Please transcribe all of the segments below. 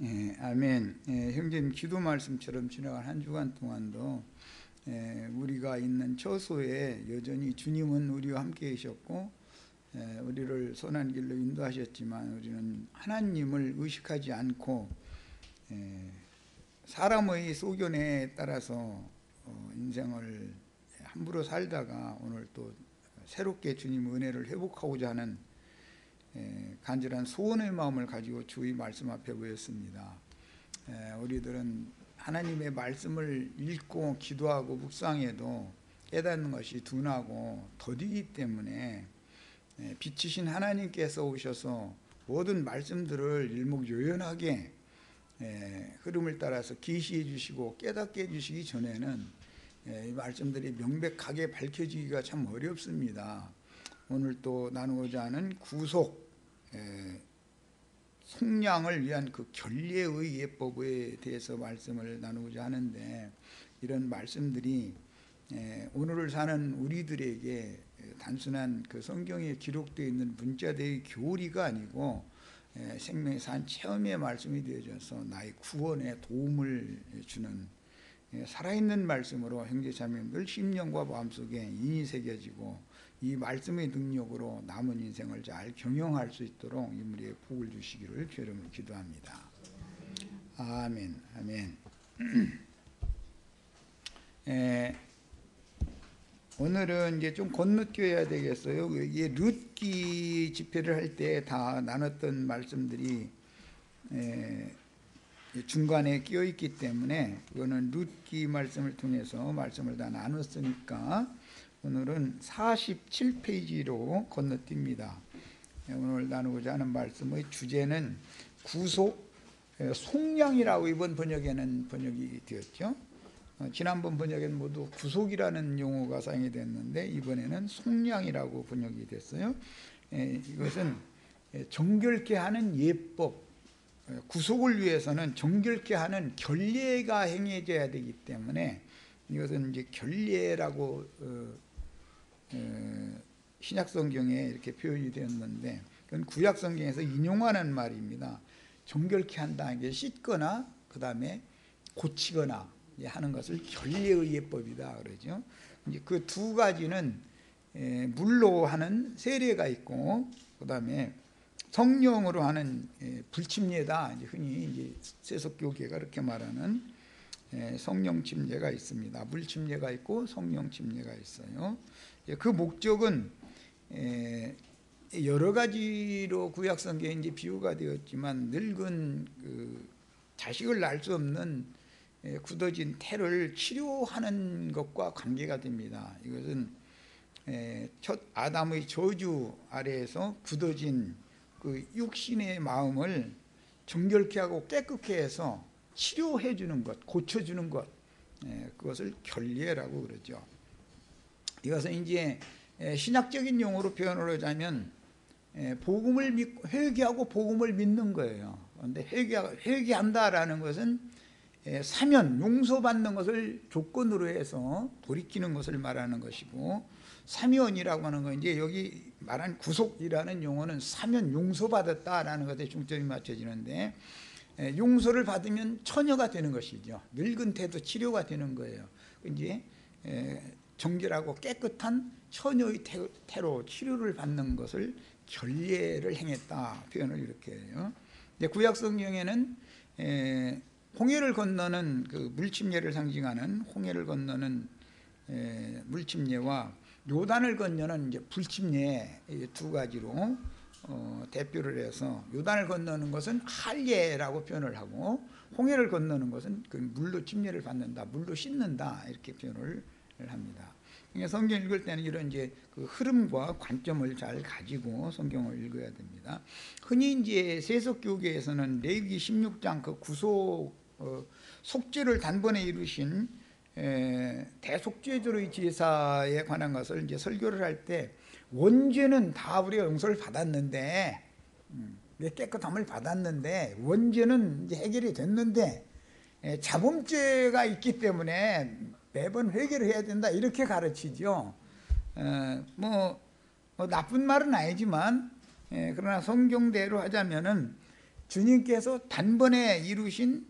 아멘. 형제님 기도 말씀처럼 지나간 한 주간 동안도 우리가 있는 처소에 여전히 주님은 우리와 함께 계셨고 우리를 선한 길로 인도하셨지만 우리는 하나님을 의식하지 않고 사람의 소견에 따라서 인생을 함부로 살다가 오늘 또 새롭게 주님의 은혜를 회복하고자 하는 간절한 소원의 마음을 가지고 주의 말씀 앞에 모였습니다. 우리들은 하나님의 말씀을 읽고 기도하고 묵상해도 깨닫는 것이 둔하고 더디기 때문에 빛이신 하나님께서 오셔서 모든 말씀들을 일목요연하게 흐름을 따라서 계시해 주시고 깨닫게 해주시기 전에는 이 말씀들이 명백하게 밝혀지기가 참 어렵습니다. 오늘 또 나누고자 하는 구속, 속량을 위한 그 결례의 예법에 대해서 말씀을 나누고자 하는데, 이런 말씀들이 오늘을 사는 우리들에게 단순한 그 성경에 기록되어 있는 문자들의 교리가 아니고 생명의 산 체험의 말씀이 되어져서 나의 구원에 도움을 주는 살아있는 말씀으로 형제자매들 심령과 마음속에 인이 새겨지고 이 말씀의 능력으로 남은 인생을 잘 경영할 수 있도록 인물의 복을 주시기를 주의 이름으로 기도합니다. 아멘. 아멘. 오늘은 이제 좀 건너뛰어야 되겠어요. 이게 룻기 집회를 할 때 다 나눴던 말씀들이 중간에 끼어 있기 때문에 이거는 룻기 말씀을 통해서 말씀을 다 나눴으니까 오늘은 47페이지로 건너뜁니다. 오늘 나누고자 하는 말씀의 주제는 구속, 속량이라고 이번 번역에는 번역이 되었죠. 지난번 번역에는 모두 구속이라는 용어가 사용이 됐는데 이번에는 속량이라고 번역이 됐어요. 이것은 정결케 하는 예법, 구속을 위해서는 정결케 하는 결례가 행해져야 되기 때문에 이것은 이제 결례라고 신약성경에 이렇게 표현이 되었는데, 그건 구약성경에서 인용하는 말입니다. 정결케 한다, 이게 씻거나 그 다음에 고치거나 하는 것을 결례의 예법이다 그러죠. 이제 그 두 가지는 물로 하는 세례가 있고, 그 다음에 성령으로 하는 불침례다. 이제 흔히 이제 세속교계가 그렇게 말하는 성령 침례가 있습니다. 물 침례가 있고 성령 침례가 있어요. 그 목적은 여러 가지로 구약 성경에 이제 비유가 되었지만, 늙은 그 자식을 낳을 수 없는 굳어진 태를 치료하는 것과 관계가 됩니다. 이것은 첫 아담의 저주 아래에서 굳어진 그 육신의 마음을 정결케 하고 깨끗게 해서 치료해 주는 것, 고쳐주는 것, 그것을 결례라고 그러죠. 이것은 이제 신학적인 용어로 표현을 하자면 복음을 믿고 회개하고 복음을 믿는 거예요. 그런데 회개한다라는 것은 사면, 용서받는 것을 조건으로 해서 돌이키는 것을 말하는 것이고, 사면이라고 하는 건 이제 여기 말한 구속이라는 용어는 사면, 용서받았다라는 것에 중점이 맞춰지는데, 용서를 받으면 처녀가 되는 것이죠. 늙은 태도 치료가 되는 거예요. 이제 정결하고 깨끗한 처녀의 태로 치료를 받는 것을 결례를 행했다 표현을 이렇게 해요. 구약 성경에는 홍해를 건너는 그 물침례를 상징하는 홍해를 건너는 물침례와 요단을 건너는 이제 불침례, 두 가지로 대표를 해서, 요단을 건너는 것은 할례라고 표현을 하고, 홍해를 건너는 것은 그 물로 침례를 받는다, 물로 씻는다, 이렇게 표현을 합니다. 그러니까 성경 읽을 때는 이런 이제 그 흐름과 관점을 잘 가지고 성경을 읽어야 됩니다. 흔히 이제 세속교계에서는 레위기 16장 그 구속 속죄를 단번에 이루신 대속죄주의 제사에 관한 것을 이제 설교를 할 때, 원죄는 다 우리가 용서를 받았는데, 깨끗함을 받았는데, 원죄는 이제 해결이 됐는데 자범죄가 있기 때문에 매번 회개를 해야 된다, 이렇게 가르치죠. 뭐 나쁜 말은 아니지만, 그러나 성경대로 하자면은 주님께서 단번에 이루신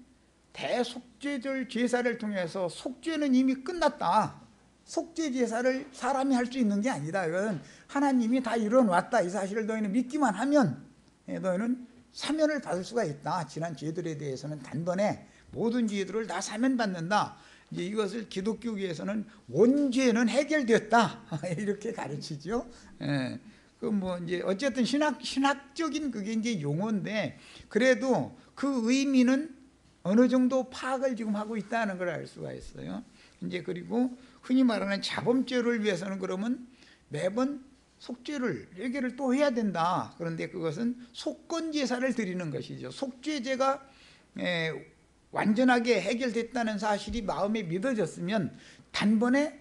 대속죄절 제사를 통해서 속죄는 이미 끝났다. 속죄 제사를 사람이 할 수 있는 게 아니다. 이건 하나님이 다 이뤄놨다. 이 사실을 너희는 믿기만 하면 너희는 사면을 받을 수가 있다. 지난 죄들에 대해서는 단번에 모든 죄들을 다 사면받는다. 이제 이것을 기독교계에서는 원죄는 해결되었다. 이렇게 가르치죠. 예. 그 뭐 이제 어쨌든 신학적인 그게 이제 용어인데, 그래도 그 의미는 어느 정도 파악을 지금 하고 있다는 걸 알 수가 있어요. 이제 그리고 흔히 말하는 자범죄를 위해서는 그러면 매번 속죄를 회개를 또 해야 된다. 그런데 그것은 속건 제사를 드리는 것이죠. 속죄제가 완전하게 해결됐다는 사실이 마음에 믿어졌으면 단번에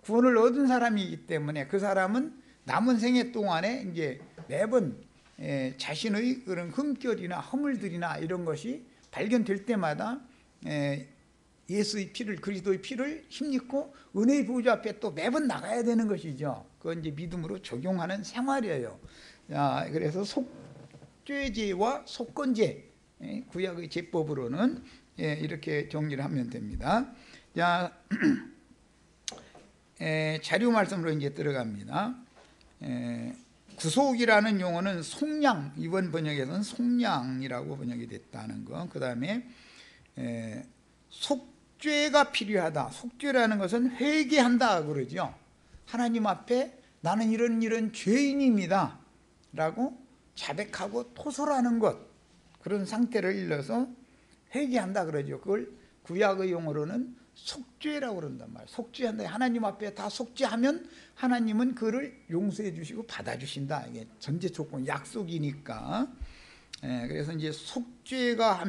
구원을 얻은 사람이기 때문에 그 사람은 남은 생애 동안에 이제 매번 자신의 그런 흠결이나 허물들이나 이런 것이 발견될 때마다 예수의 피를, 그리스도의 피를 힘입고 은혜의 보좌 앞에 또 매번 나가야 되는 것이죠. 그건 이제 믿음으로 적용하는 생활이에요. 자, 그래서 속죄제와 속건제, 구약의 제법으로는 이렇게 정리를 하면 됩니다. 자, 자료 말씀으로 이제 들어갑니다. 구속이라는 용어는 속량, 이번 번역에서는 속량이라고 번역이 됐다는 거. 그 다음에 속죄가 필요하다. 속죄라는 것은 회개한다 그러죠. 하나님 앞에 나는 이런 죄인입니다 라고 자백하고 토설하는 것, 그런 상태를 일러서 회개한다 그러죠. 그걸 구약의 용어로는 속죄라고 그런단 말이에요. 속죄한다. 하나님 앞에 다 속죄하면 하나님은 그를 용서해 주시고 받아주신다. 이게 전제 조건, 약속이니까. 그래서 이제 속죄가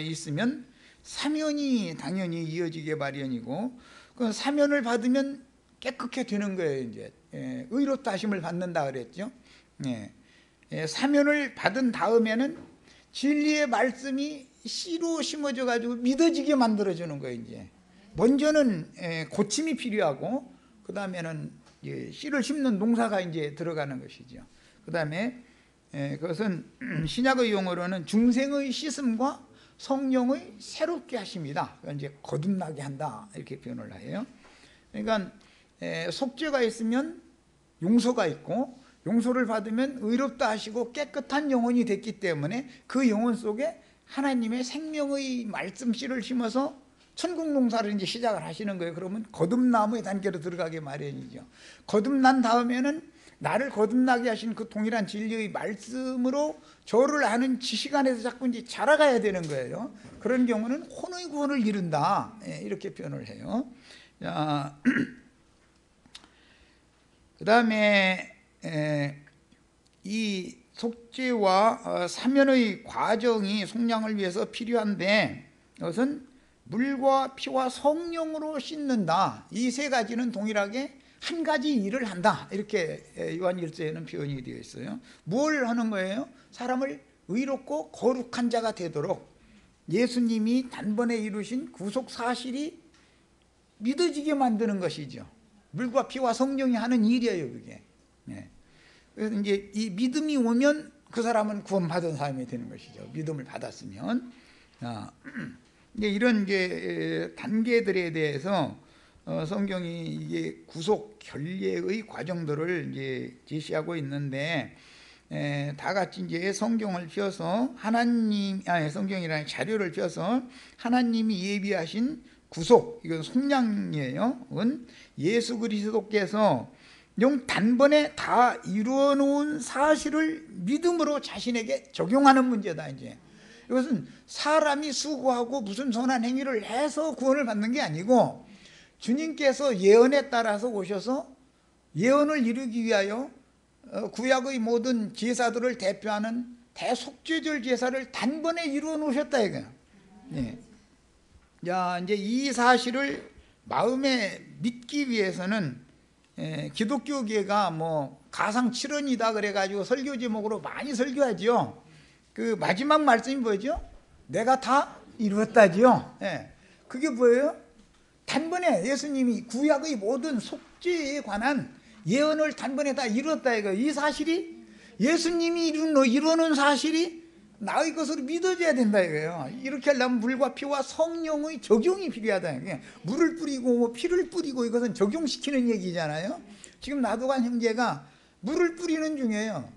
있으면 사면이 당연히 이어지게 마련이고, 그 사면을 받으면 깨끗해 되는 거예요. 이제 의롭다 하심을 받는다 그랬죠. 사면을 받은 다음에는 진리의 말씀이 씨로 심어져 가지고 믿어지게 만들어주는 거예요. 이제 먼저는 고침이 필요하고, 그 다음에는 씨를 심는 농사가 이제 들어가는 것이죠. 그 다음에 그것은 신약의 용어로는 중생의 씻음과 성령의 새롭게 하심이다. 이제 거듭나게 한다 이렇게 표현을 해요. 그러니까 속죄가 있으면 용서가 있고, 용서를 받으면 의롭다 하시고 깨끗한 영혼이 됐기 때문에 그 영혼 속에 하나님의 생명의 말씀 씨를 심어서 천국 농사를 이제 시작을 하시는 거예요. 그러면 거듭남의 단계로 들어가게 마련이죠. 거듭난 다음에는 나를 거듭나게 하신 그 동일한 진리의 말씀으로 저를 아는 지식 안에서 자꾸 이제 자라가야 되는 거예요. 그런 경우는 혼의 구원을 이룬다 이렇게 표현을 해요. 자, 그 다음에 이 속죄와 사면의 과정이 속량을 위해서 필요한데, 그것은 물과 피와 성령으로 씻는다. 이 세 가지는 동일하게 한 가지 일을 한다. 이렇게 요한일서에는 표현이 되어 있어요. 뭘 하는 거예요? 사람을 의롭고 거룩한 자가 되도록 예수님이 단번에 이루신 구속 사실이 믿어지게 만드는 것이죠. 물과 피와 성령이 하는 일이에요, 그게. 그래서 이제 이 믿음이 오면 그 사람은 구원받은 사람이 되는 것이죠. 믿음을 받았으면. 이제 이런 이제 단계들에 대해서 성경이 이게 구속 결례의 과정들을 이제 제시하고 있는데, 다 같이 이제 성경을 펴서 성경이라는 자료를 펴서 하나님이 예비하신 구속, 이건 속량이에요. 그건 예수 그리스도께서 용 단번에 다 이루어 놓은 사실을 믿음으로 자신에게 적용하는 문제다. 이제 이것은 사람이 수고하고 무슨 선한 행위를 해서 구원을 받는 게 아니고, 주님께서 예언에 따라서 오셔서 예언을 이루기 위하여 구약의 모든 제사들을 대표하는 대속죄절 제사를 단번에 이루어 놓으셨다 이거예요. 자, 이제 이 사실을 마음에 믿기 위해서는 기독교계가 뭐 가상칠언이다 그래가지고 설교 제목으로 많이 설교하죠. 그 마지막 말씀이 뭐죠? 내가 다 이루었다지요. 그게 뭐예요? 단번에 예수님이 구약의 모든 속죄에 관한 예언을 단번에 다 이루었다 이거. 이 사실이 예수님이 이루는 사실이 나의 것으로 믿어져야 된다 이거예요. 이렇게 하려면 물과 피와 성령의 적용이 필요하다. 물을 뿌리고 피를 뿌리고 이것은 적용시키는 얘기잖아요. 지금 나도관 형제가 물을 뿌리는 중이에요.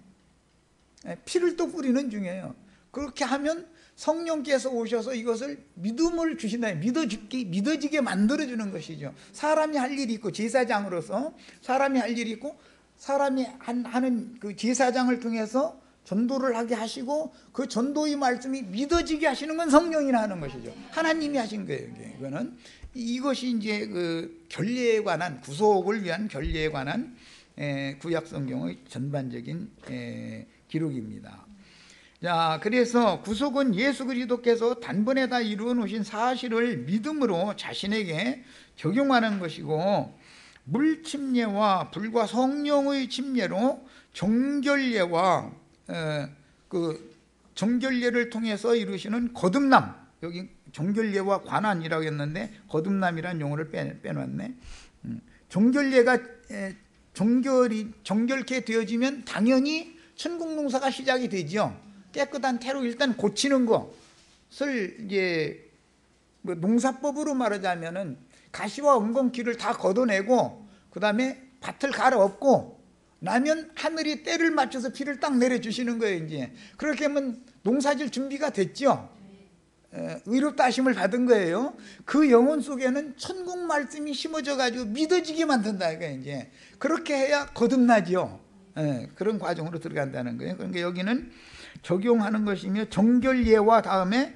피를 또 뿌리는 중이에요. 그렇게 하면 성령께서 오셔서 이것을 믿음을 주신다. 믿어지게 만들어주는 것이죠. 사람이 할 일이 있고, 제사장으로서 사람이 할 일이 있고, 사람이 하는 그 제사장을 통해서 전도를 하게 하시고, 그 전도의 말씀이 믿어지게 하시는 건 성령이나 하는 것이죠. 하나님이 하신 거예요. 이거는 이것이 이제 그 결례에 관한, 구속을 위한 결례에 관한 구약 성경의 전반적인 기록입니다. 자, 그래서 구속은 예수 그리스도께서 단번에 다 이루어 놓으신 사실을 믿음으로 자신에게 적용하는 것이고, 물 침례와 불과 성령의 침례로 정결례와 그 정결례를 통해서 이루시는 거듭남, 여기 정결례와 관한이라고 했는데 거듭남이라는 용어를 빼놨네. 정결례가 정결케 되어지면 당연히 천국 농사가 시작이 되죠. 깨끗한 태로 일단 고치는 것을 이제 뭐 농사법으로 말하자면은 가시와 엉겅퀴를 다 걷어내고 그 다음에 밭을 갈아엎고 나면 하늘이 때를 맞춰서 비를 딱 내려주시는 거예요. 이제 그렇게 하면 농사질 준비가 됐죠. 의롭다 하심을 받은 거예요. 그 영혼 속에는 천국 말씀이 심어져 가지고 믿어지게 만든다. 이제 그렇게 해야 거듭나죠. 그런 과정으로 들어간다는 거예요. 그러니까 여기는 적용하는 것이며, 정결례와 다음에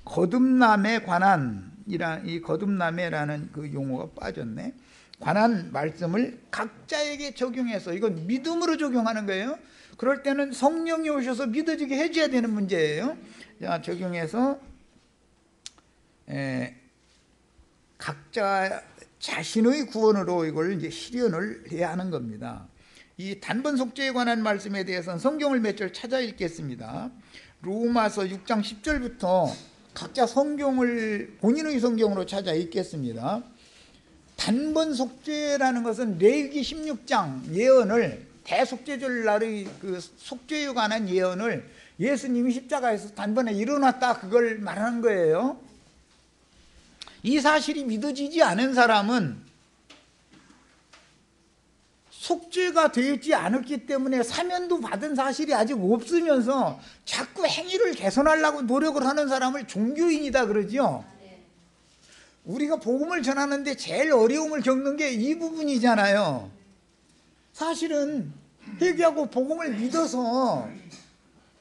거듭남에 관한 이 거듭남에라는 그 용어가 빠졌네. 관한 말씀을 각자에게 적용해서, 이건 믿음으로 적용하는 거예요. 그럴 때는 성령이 오셔서 믿어지게 해줘야 되는 문제예요. 자, 적용해서 각자 자신의 구원으로 이걸 이제 실현을 해야 하는 겁니다. 이 단번 속죄에 관한 말씀에 대해서는 성경을 몇 절 찾아 읽겠습니다. 로마서 6장 10절부터 각자 성경을 본인의 성경으로 찾아 읽겠습니다. 단번 속죄라는 것은 레위기 16장 예언을, 대속죄절 날의 그 속죄에 관한 예언을 예수님이 십자가에서 단번에 일어났다, 그걸 말하는 거예요. 이 사실이 믿어지지 않은 사람은 속죄가 되지 않았기 때문에 사면도 받은 사실이 아직 없으면서 자꾸 행위를 개선하려고 노력을 하는 사람을 종교인이다 그러죠. 우리가 복음을 전하는데 제일 어려움을 겪는 게 이 부분이잖아요. 사실은 회개하고 복음을 믿어서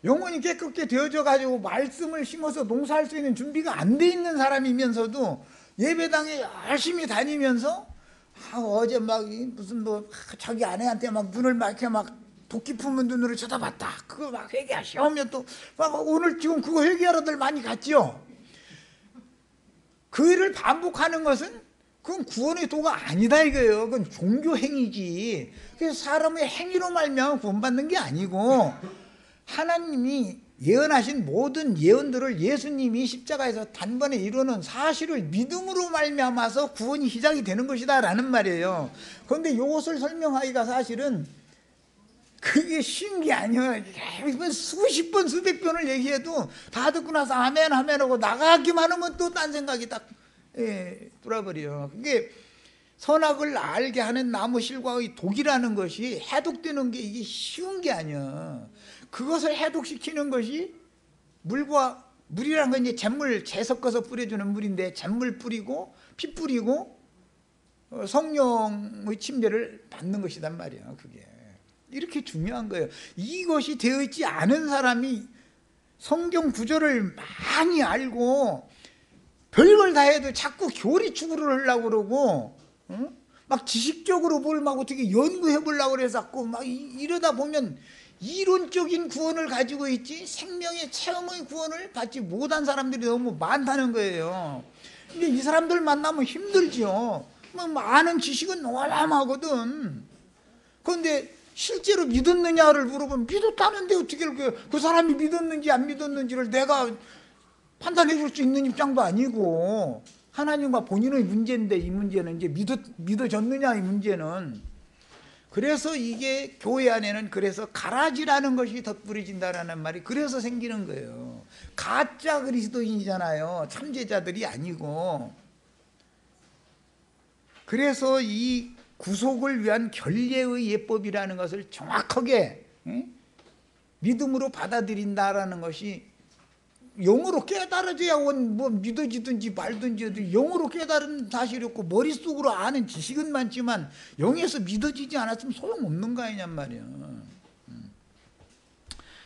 영혼이 깨끗게 되어져 가지고 말씀을 심어서 농사할 수 있는 준비가 안 돼 있는 사람이면서도 예배당에 열심히 다니면서 어제 막 무슨 뭐 자기 아내한테 막 눈을 막 이렇게 막 도끼 품은 눈으로 쳐다봤다, 그거 막 회개하시면 또 막 오늘 지금 그거 회개하러들 많이 갔죠. 그 일을 반복하는 것은 그건 구원의 도가 아니다 이거예요. 그건 종교 행위지. 그래서 사람의 행위로 말미암아 구원받는 게 아니고, 하나님이 예언하신 모든 예언들을 예수님이 십자가에서 단번에 이루는 사실을 믿음으로 말미암아서 구원이 시작이 되는 것이다 라는 말이에요. 그런데 이것을 설명하기가 사실은 그게 쉬운 게 아니에요. 수십 번 수백 번을 얘기해도 다 듣고 나서 아멘 아멘 하고 나가기만 하면 또 딴 생각이 딱 돌아버려요. 그게 선악을 알게 하는 나무 실과의 독이라는 것이 해독되는 게 이게 쉬운 게 아니야. 그것을 해독시키는 것이 물이라는 건 이제 잿물, 재 섞어서 뿌려주는 물인데, 잿물 뿌리고 피 뿌리고 성령의 침례를 받는 것이란 말이에요. 그게 이렇게 중요한 거예요. 이것이 되어 있지 않은 사람이 성경 구절을 많이 알고 별걸 다 해도 자꾸 교리 추구를 하려고 그러고, 막 지식적으로 뭘 막 어떻게 연구해 보려고 그래서 자꾸 막 이러다 보면 이론적인 구원을 가지고 있지 생명의 체험의 구원을 받지 못한 사람들이 너무 많다는 거예요. 근데 이 사람들 만나면 힘들죠. 뭐 아는 지식은 어마어마하거든. 그런데 실제로 믿었느냐를 물어보면 믿었다는데 어떻게 그 사람이 믿었는지 안 믿었는지를 내가 판단해 줄 수 있는 입장도 아니고, 하나님과 본인의 문제인데, 이 문제는 이제 믿어졌느냐 이 문제는. 그래서 이게 교회 안에는 그래서 가라지라는 것이 덧부러진다라는 말이 그래서 생기는 거예요. 가짜 그리스도인이잖아요. 참제자들이 아니고. 그래서 이 구속을 위한 결례의 예법이라는 것을 정확하게 믿음으로 받아들인다라는 것이 영으로 깨달아져야 뭐 믿어지든지 말든지 영으로 깨달은 사실이 없고 머릿속으로 아는 지식은 많지만 영에서 믿어지지 않았으면 소용없는 거 아니냔 말이야.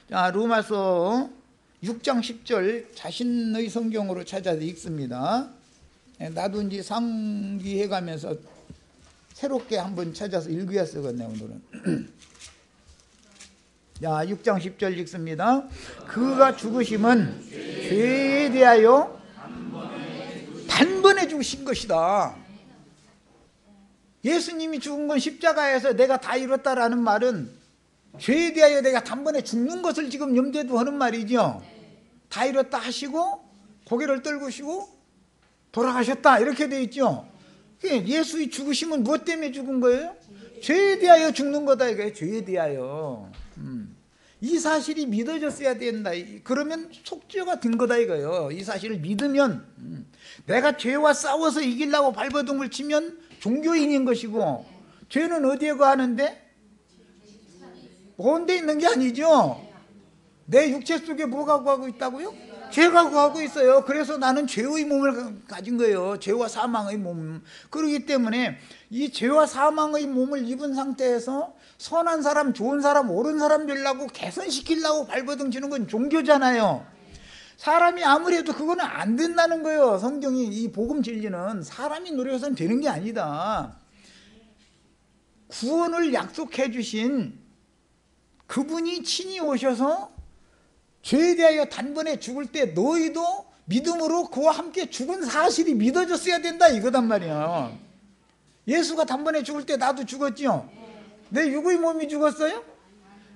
자, 로마서 6장 10절 자신의 성경으로 찾아서 읽습니다. 나도 이제 상기해가면서 새롭게 한번 찾아서 읽어야 쓰겠네 오늘은. 자, 6장 10절 읽습니다. 그가 죽으심은 죄에 대하여 단번에 죽으신 것이다. 예수님이 죽은 건 십자가에서 내가 다 이뤘다라는 말은 죄에 대하여 내가 단번에 죽는 것을 지금 염두에 두고 하는 말이죠. 다 이뤘다 하시고 고개를 떨구시고 돌아가셨다 이렇게 되어 있죠. 예수의 죽으심은 무엇 때문에 죽은 거예요? 죄에 대하여 죽는 거다 이거예요. 죄에 대하여. 이 사실이 믿어졌어야 된다. 그러면 속죄가 된 거다 이거예요. 이 사실을 믿으면 내가 죄와 싸워서 이기려고 발버둥을 치면 종교인인 것이고, 죄는 어디에 거하는데? 본데 있는 게 아니죠. 내 육체 속에 뭐가 거하고 있다고요? 죄가 거하고 있어요. 그래서 나는 죄의 몸을 가진 거예요. 죄와 사망의 몸. 그렇기 때문에 이 죄와 사망의 몸을 입은 상태에서 선한 사람, 좋은 사람, 옳은 사람 되려고 개선시키려고 발버둥 치는 건 종교잖아요. 사람이 아무래도 그거는 안 된다는 거예요. 성경이, 이 복음 진리는 사람이 노력해서는 되는 게 아니다. 구원을 약속해 주신 그분이 친히 오셔서 죄에 대하여 단번에 죽을 때 너희도 믿음으로 그와 함께 죽은 사실이 믿어졌어야 된다 이거단 말이야. 예수가 단번에 죽을 때 나도 죽었죠. 내 육의 몸이 죽었어요?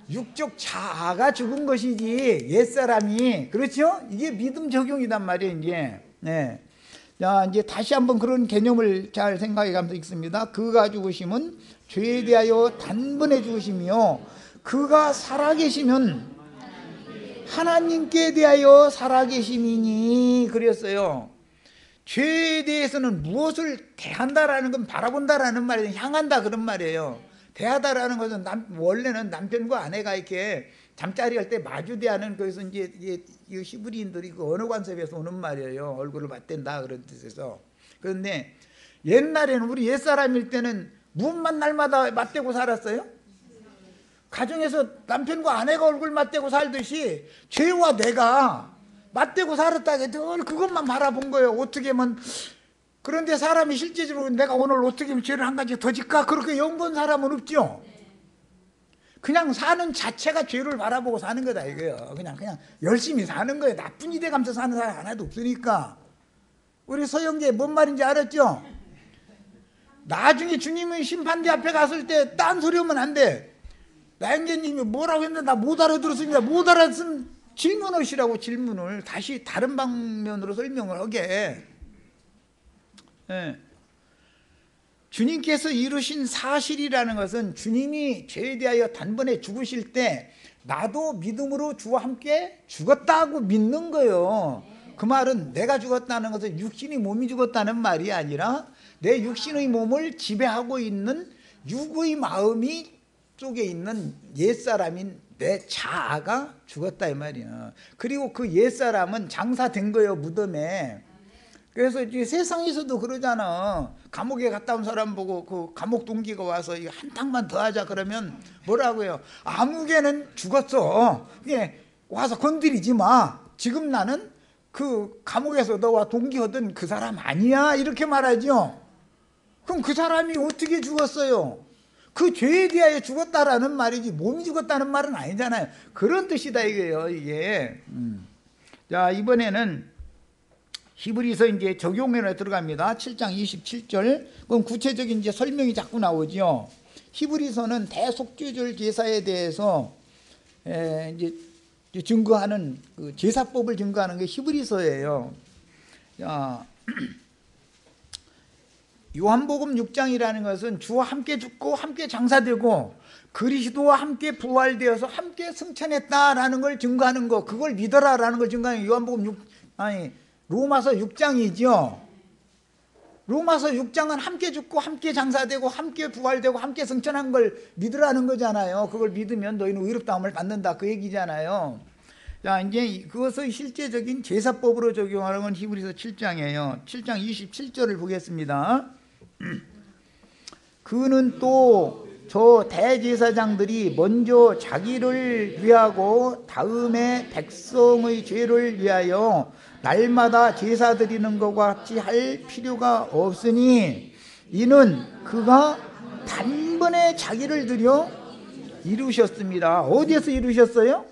육적 자아가 죽은 것이지 옛사람이. 그렇죠? 이게 믿음 적용이단 말이에요. 이제. 네. 자, 이제 다시 한번 그런 개념을 잘 생각해 가면서 읽습니다. 그가 죽으심은 죄에 대하여 단번에 죽으시며 그가 살아계시면 하나님께 대하여 살아계심이니 그랬어요. 죄에 대해서는 무엇을 대한다라는 건 바라본다라는 말이에요. 향한다 그런 말이에요. 대하다라는 것은 원래는 남편과 아내가 이렇게 잠자리 할 때 마주대하는, 거기서 이제 이 히브리인들이 그 언어 관습에서 오는 말이에요. 얼굴을 맞댄다 그런 뜻에서. 그런데 옛날에는 우리 옛사람일 때는 무엇만 날마다 맞대고 살았어요? 가정에서 남편과 아내가 얼굴 맞대고 살듯이 죄와 내가 맞대고 살았다게 늘 그것만 바라본 거예요. 어떻게 하면. 그런데 사람이 실제적으로 내가 오늘 어떻게 하면 죄를 한 가지 더 짓까? 그렇게 영본 사람은 없죠. 그냥 사는 자체가 죄를 바라보고 사는 거다 이거예요. 그냥 열심히 사는 거예요. 나쁜 이 돼가면서 사는 사람 하나도 없으니까. 우리 서영재 뭔 말인지 알았죠? 나중에 주님의 심판대 앞에 갔을 때 딴 소리 하면 안 돼. 나영재님이 뭐라고 했는데 나 못 알아들었습니다. 못 알아듣으면 질문하시라고. 질문을 다시 다른 방면으로 설명을 하게. 네. 주님께서 이루신 사실이라는 것은 주님이 죄에 대하여 단번에 죽으실 때 나도 믿음으로 주와 함께 죽었다고 믿는 거예요. 그 말은 내가 죽었다는 것은 육신의 몸이 죽었다는 말이 아니라 내 육신의 몸을 지배하고 있는 육의 마음이 속에 있는 옛사람인 내 자아가 죽었다 이 말이야. 그리고 그 옛사람은 장사된 거예요, 무덤에. 그래서 이제 세상에서도 그러잖아. 감옥에 갔다 온 사람 보고 그 감옥 동기가 와서 이거 한 탕만 더 하자 그러면 뭐라고 해요? 아무개는 죽었어. 예, 와서 건드리지 마. 지금 나는 그 감옥에서 너와 동기하던 그 사람 아니야. 이렇게 말하죠. 그럼 그 사람이 어떻게 죽었어요? 그 죄에 대하여 죽었다라는 말이지 몸이 죽었다는 말은 아니잖아요. 그런 뜻이다 이거예요, 이게. 자, 이번에는 히브리서 이제 적용면에 들어갑니다. 7장 27절. 그럼 구체적인 이제 설명이 자꾸 나오죠. 히브리서는 대속죄절 제사에 대해서 이제 증거하는 그 제사법을 증거하는 게 히브리서예요. 자, 요한복음 6장이라는 것은 주와 함께 죽고 함께 장사되고 그리스도와 함께 부활되어서 함께 승천했다라는 걸 증거하는 거, 그걸 믿어라라는 걸 증거하는 요한복음 로마서 6장이죠. 로마서 6장은 함께 죽고 함께 장사되고 함께 부활되고 함께 승천한 걸 믿으라는 거잖아요. 그걸 믿으면 너희는 의롭다함을 받는다, 그 얘기잖아요. 자, 이제 그것의 실제적인 제사법으로 적용하는 건 히브리서 7장이에요. 7장 27절을 보겠습니다. 그는 또 저 대제사장들이 먼저 자기를 위하고 다음에 백성의 죄를 위하여 날마다 제사 드리는 것과 같이 할 필요가 없으니 이는 그가 단번에 자기를 드려 이루셨습니다. 어디에서 이루셨어요?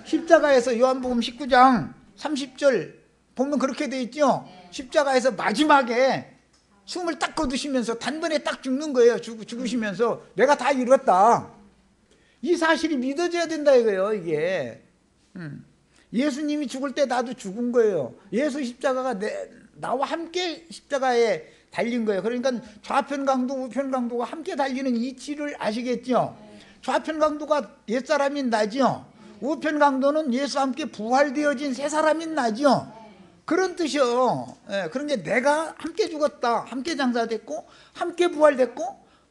십자가에서. 요한복음 19장 30절 보면 그렇게 돼 있죠. 십자가에서 마지막에 숨을 딱 거두시면서 단번에 딱 죽는 거예요. 죽으시면서 내가 다 이뤘다, 이 사실이 믿어져야 된다 이거예요. 이게 예수님이 죽을 때 나도 죽은 거예요. 예수 십자가가 나와 함께 십자가에 달린 거예요. 그러니까 좌편 강도 우편 강도가 함께 달리는 이치를 아시겠죠? 좌편 강도가 옛사람인 나죠. 우편 강도는 예수와 함께 부활되어진 새 사람인 나죠. 그런 뜻이요. 그런데 내가 함께 죽었다, 함께 장사됐고 함께 부활됐고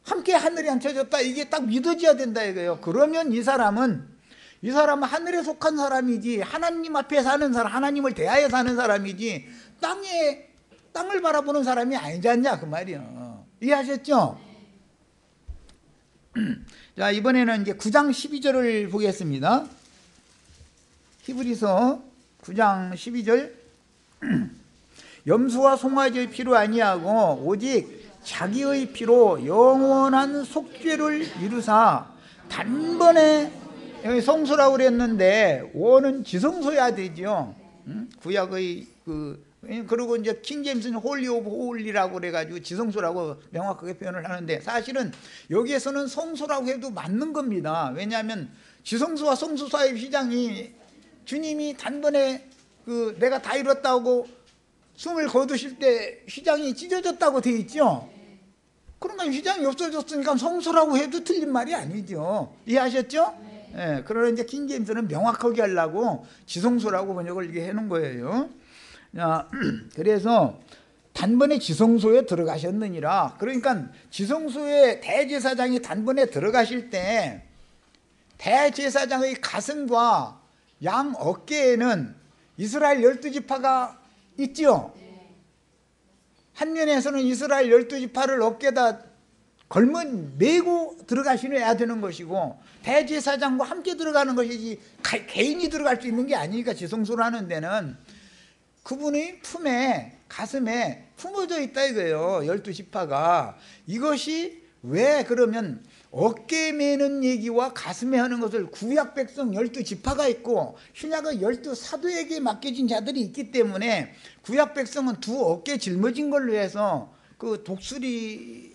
함께 하늘에 앉혀졌다, 이게 딱 믿어져야 된다 이거예요. 그러면 이 사람은 하늘에 속한 사람이지, 하나님 앞에 사는 사람, 하나님을 대하여 사는 사람이지 땅을 바라보는 사람이 아니지 않냐 그 말이에요. 이해하셨죠? 자, 이번에는 이제 9장 12절을 보겠습니다. 히브리서 9장 12절. 염소와 송아지의 피로 아니하고 오직 자기의 피로 영원한 속죄를 이루사 단번에, 여기 성소라고 그랬는데 원은 지성소야 되죠. 구약의 그리고 이제 킹제임스는 홀리 오브 홀리라고 그래가지고 지성소라고 명확하게 표현을 하는데, 사실은 여기에서는 성소라고 해도 맞는 겁니다. 왜냐하면 지성소와 성소 사이의 휘장이 주님이 단번에 내가 다 이뤘다고 숨을 거두실 때 휘장이 찢어졌다고 돼 있죠. 그러면 휘장이 없어졌으니까 성소라고 해도 틀린 말이 아니죠. 이해하셨죠? 네. 그러나 이제 킹제임스는 명확하게 하려고 지성소라고 번역을 이렇게 해놓은 거예요. 자, 그래서 단번에 지성소에 들어가셨느니라. 그러니까 지성소에 대제사장이 단번에 들어가실 때 대제사장의 가슴과 양 어깨에는 이스라엘 12지파가 있죠. 한 면에서는 이스라엘 12지파를 어깨에다 메고 들어가셔야 되는 것이고, 대제사장과 함께 들어가는 것이지 개인이 들어갈 수 있는 게 아니니까, 지성소라는 데는 그분의 품에, 가슴에 품어져 있다 이거예요. 12지파가. 이것이 왜 그러면 어깨에 매는 얘기와 가슴에 하는 것을 구약 백성 12지파가 있고 신약의 12사도에게 맡겨진 자들이 있기 때문에, 구약 백성은 두 어깨 짊어진 걸로 해서 그 독수리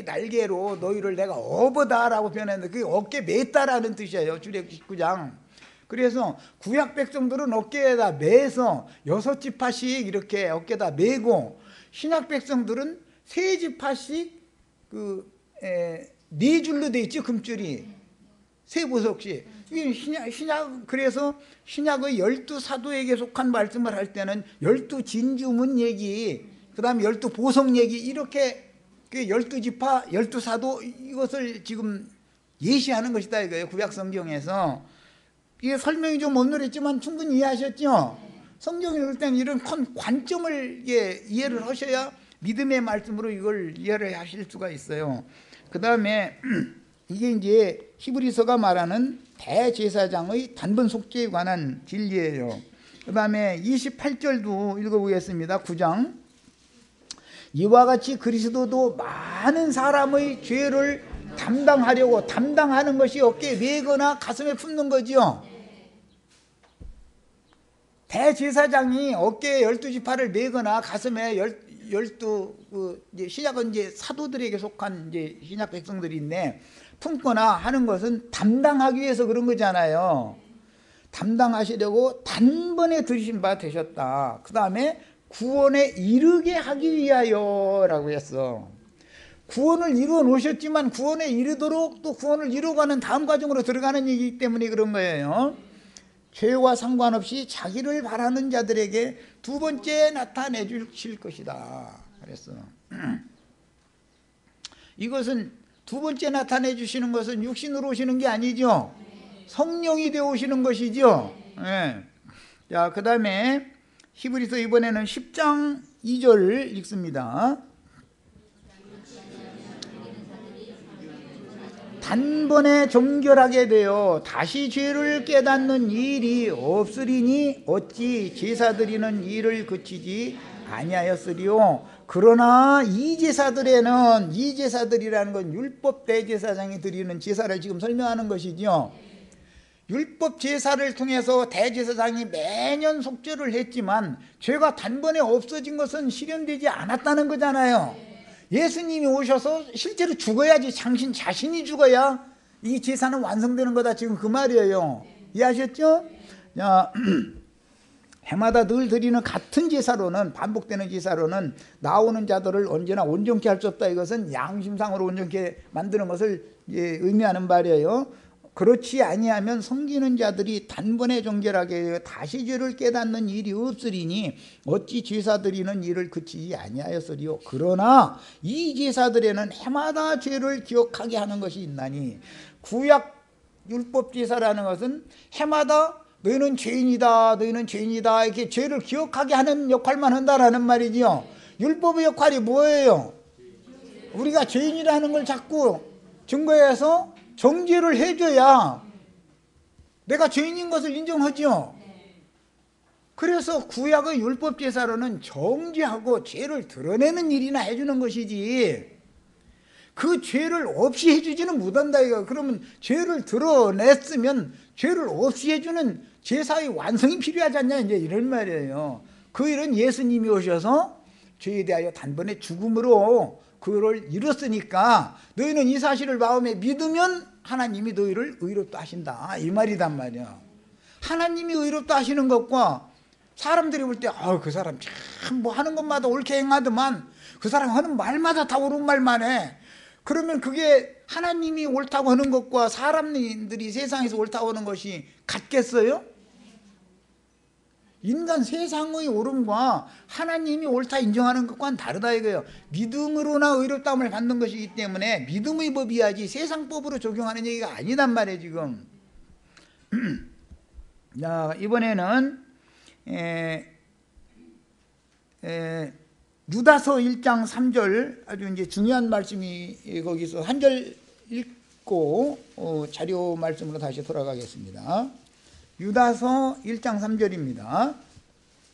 날개로 너희를 내가 어버다라고 표현했는데 그게 어깨 맸다라는 뜻이에요. 출애굽기 19장. 그래서 구약 백성들은 어깨에다 매서 6지파씩 이렇게 어깨에다 매고, 신약 백성들은 3지파씩 네 줄로 돼 있죠. 금줄이 3보석씩. 그래서 신약의 12사도에게 속한 말씀을 할 때는 12진주문 얘기, 그 다음에 12보석 얘기, 이렇게 12지파 12사도 이것을 지금 예시하는 것이다 이거예요. 구약 성경에서. 이게 설명이 좀 오늘했지만 충분히 이해하셨죠? 성경 읽을 때는 이런 관점을 이해를 하셔야 믿음의 말씀으로 이걸 이해를 하실 수가 있어요. 그 다음에 이게 이제 히브리서가 말하는 대제사장의 단번 속죄에 관한 진리예요. 그 다음에 28절도 읽어보겠습니다. 9장. 이와 같이 그리스도도 많은 사람의 죄를 담당하려고, 담당하는 것이 어깨에 매거나 가슴에 품는 거죠. 대제사장이 어깨에 12지파를 매거나 가슴에 신약은 이제 사도들에게 속한 이제 신약 백성들인데 품거나 하는 것은 담당하기 위해서 그런 거잖아요. 담당하시려고 단번에 들으신 바 되셨다. 그 다음에 구원에 이르게 하기 위하여라고 했어. 구원을 이루어 놓으셨지만 구원에 이르도록 또 구원을 이루어가는 다음 과정으로 들어가는 얘기이기 때문에 그런 거예요. 죄와 상관없이 자기를 바라는 자들에게 두 번째 나타내 주실 것이다 그랬어. 이것은 두 번째 나타내 주시는 것은 육신으로 오시는 게 아니죠. 성령이 되어 오시는 것이죠. 네. 자, 그 다음에 히브리서 이번에는 10장 2절 읽습니다. 단번에 정결하게 되어 다시 죄를 깨닫는 일이 없으리니 어찌 제사 드리는 일을 그치지 아니하였으리요. 그러나 이 제사들에는, 이 제사들이라는 건 율법 대제사장이 드리는 제사를 지금 설명하는 것이죠. 율법 제사를 통해서 대제사장이 매년 속죄를 했지만 죄가 단번에 없어진 것은 실현되지 않았다는 거잖아요. 예수님이 오셔서 실제로 죽어야지, 당신 자신이 죽어야 이 제사는 완성되는 거다, 지금 그 말이에요. 이해하셨죠? 자, 해마다 늘 드리는 같은 제사로는, 반복되는 제사로는 나오는 자들을 언제나 온전케 할 수 없다. 이것은 양심상으로 온전케 만드는 것을 의미하는 말이에요. 그렇지 아니하면 섬기는 자들이 단번에 정결하게 다시 죄를 깨닫는 일이 없으리니 어찌 제사 드리는 일을 그치지 아니하였으리요. 그러나 이 제사들에는 해마다 죄를 기억하게 하는 것이 있나니, 구약 율법 제사라는 것은 해마다 너희는 죄인이다, 너희는 죄인이다, 이렇게 죄를 기억하게 하는 역할만 한다라는 말이죠. 율법의 역할이 뭐예요? 우리가 죄인이라는 걸 자꾸 증거해서 정죄를 해줘야 내가 죄인인 것을 인정하죠. 그래서 구약의 율법 제사로는 정죄하고 죄를 드러내는 일이나 해주는 것이지, 그 죄를 없이 해주지는 못한다 이거. 그러면 죄를 드러냈으면 죄를 없이 해주는 제사의 완성이 필요하지 않냐, 이제 이런 말이에요. 그 일은 예수님이 오셔서 죄에 대하여 단번에 죽음으로 그걸 이뤘으니까 너희는 이 사실을 마음에 믿으면 하나님이 너희를 의롭다 하신다, 이 말이단 말이야. 하나님이 의롭다 하시는 것과 사람들이 볼 때 그 사람 참 뭐 하는 것마다 옳게 행하더만, 그 사람 하는 말마다 다 옳은 말만 해. 그러면 그게 하나님이 옳다고 하는 것과 사람들이 세상에서 옳다고 하는 것이 같겠어요? 인간 세상의 옳음과 하나님이 옳다 인정하는 것과는 다르다 이거예요. 믿음으로나 의롭다함을 받는 것이기 때문에 믿음의 법이야지 세상 법으로 적용하는 얘기가 아니단 말이에요 지금. 자, 이번에는 유다서 1장 3절 아주 이제 중요한 말씀이 거기서 한 절 읽고 자료 말씀으로 다시 돌아가겠습니다. 유다서 1장 3절입니다.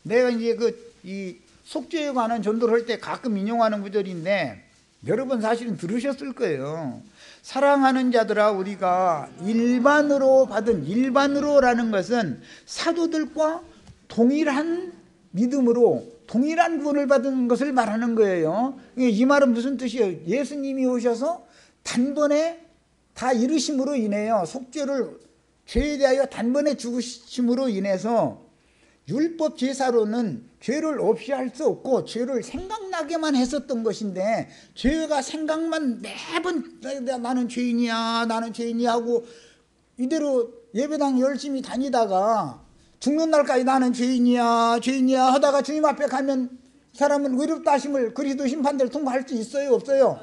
내가 이제 이 속죄에 관한 전도를 할 때 가끔 인용하는 구절인데 여러분 사실은 들으셨을 거예요. 사랑하는 자들아, 우리가 일반으로 받은, 일반으로라는 것은 사도들과 동일한 믿음으로 동일한 구원을 받은 것을 말하는 거예요. 이 말은 무슨 뜻이에요? 예수님이 오셔서 단번에 다 이루심으로 인해요, 속죄를, 죄에 대하여 단번에 죽으심으로 인해서 율법 제사로는 죄를 없이 할 수 없고 죄를 생각나게만 했었던 것인데, 죄가 생각만 매번 나는 죄인이야, 나는 죄인이야 하고 이대로 예배당 열심히 다니다가 죽는 날까지 나는 죄인이야, 죄인이야 하다가 주님 앞에 가면 사람은 의롭다 하심을, 그리스도 심판대를 통과할 수 있어요, 없어요?